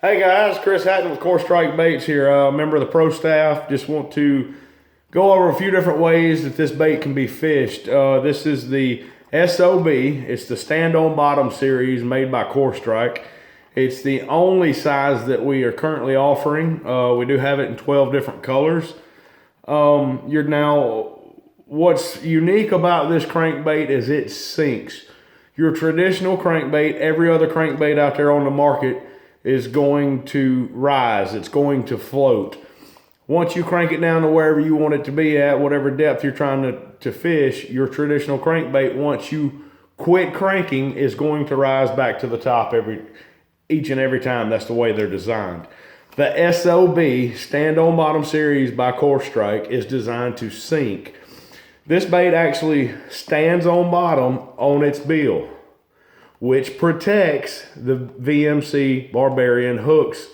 Hey guys, Chris Hatton with Core Strike Baits here. Member of the pro staff. Just want to go over a few different ways that this bait can be fished. This is the S.O.B. It's the stand-on bottom series made by Core Strike. It's the only size that we are currently offering. We do have it in 12 different colors. What's unique about this crankbait is it sinks. Your traditional crankbait, every other crankbait out there on the market is going to rise. It's going to float. Once you crank it down to wherever you want it to be at, whatever depth you're trying to fish, your traditional crankbait, once you quit cranking, is going to rise back to the top each and every time. That's the way they're designed. The S.O.B. Stand-On Bottom Series by Core Strike is designed to sink. This bait actually stands on bottom on its bill, which protects the VMC Barbarian hooks.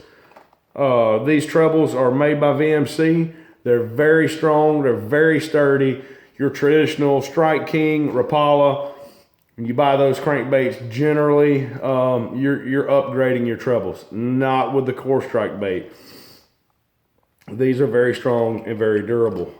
These trebles are made by VMC. They're very strong, they're very sturdy. Your traditional Strike King, Rapala, when you buy those crankbaits, generally you're upgrading your trebles, not with the Core Strike bait. These are very strong and very durable.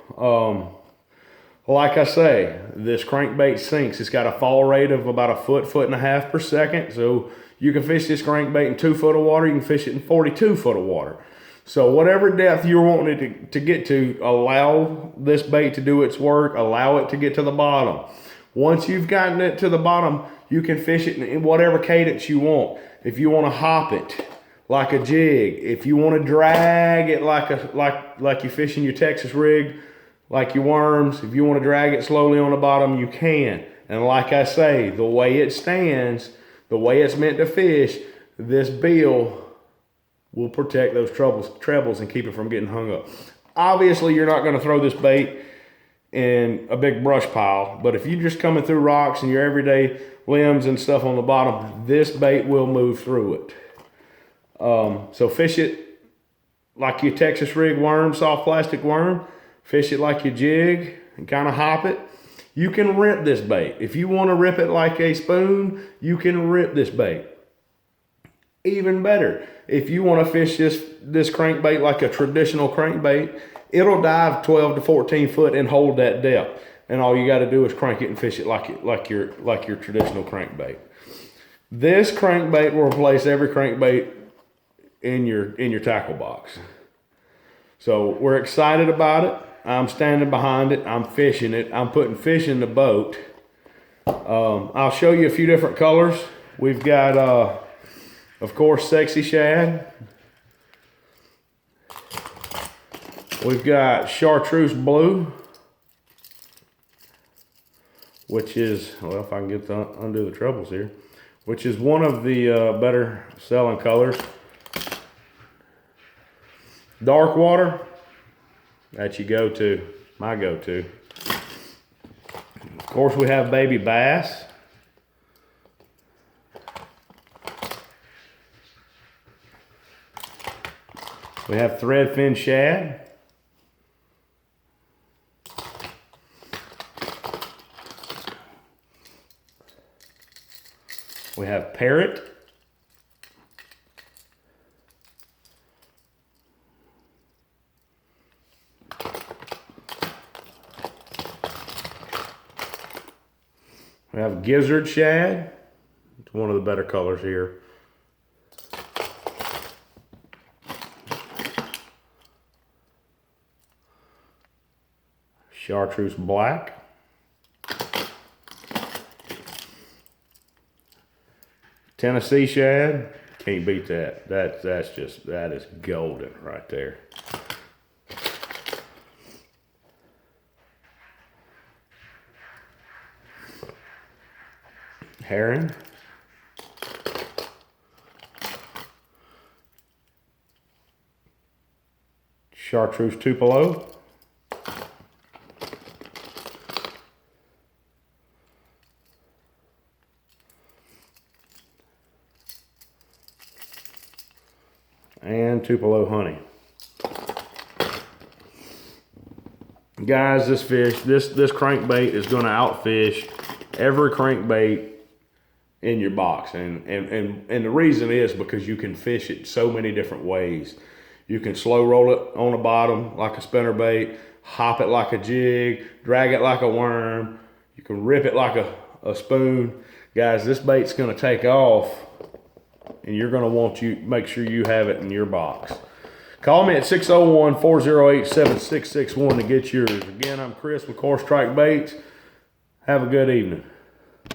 Like I say, this crankbait sinks. It's got a fall rate of about a foot and a half per second. So you can fish this crankbait in 2 foot of water. You can fish it in 42 foot of water. So whatever depth you're wanting it to get to, allow this bait to do its work. Allow it to get to the bottom. Once you've gotten it to the bottom, you can fish it in whatever cadence you want. If you want to hop it like a jig, if you want to drag it like you're fishing your Texas rig, like your worms, if you want to drag it slowly on the bottom, you can. And like I say, the way it stands, the way it's meant to fish, this bill will protect those trebles and keep it from getting hung up. Obviously, you're not going to throw this bait in a big brush pile, but if you're just coming through rocks and your everyday limbs and stuff on the bottom, this bait will move through it. So fish it like your Texas rig worm, soft plastic worm. Fish it like your jig and kind of hop it. You can rip this bait. If you want to rip it like a spoon, you can rip this bait. Even better, if you want to fish this crankbait like a traditional crankbait, it'll dive 12 to 14 foot and hold that depth. And all you got to do is crank it and fish it like your traditional crankbait. This crankbait will replace every crankbait in your tackle box. So we're excited about it. I'm standing behind it. I'm fishing it. I'm putting fish in the boat. I'll show you a few different colors. We've got, of course, Sexy Shad. We've got Chartreuse Blue, which is, well, if I can get undo the trebles here, which is one of the better selling colors. Dark Water. That's your go-to, my go-to. Of course, we have Baby Bass. We have Threadfin Shad. We have Parrot. We have Gizzard Shad. It's one of the better colors here. Chartreuse Black. Tennessee Shad. Can't beat that. That is golden right there. Herring. Chartreuse Tupelo. And Tupelo Honey. Guys, this crankbait is going to outfish every crankbait in your box. And the reason is because you can fish it so many different ways. You can slow roll it on the bottom like a spinnerbait, hop it like a jig, drag it like a worm. You can rip it like a spoon. Guys, this bait's gonna take off, and you're gonna want to make sure you have it in your box. Call me at 601-408-7661 to get yours. Again, I'm Chris with Core Strike Baits. Have a good evening.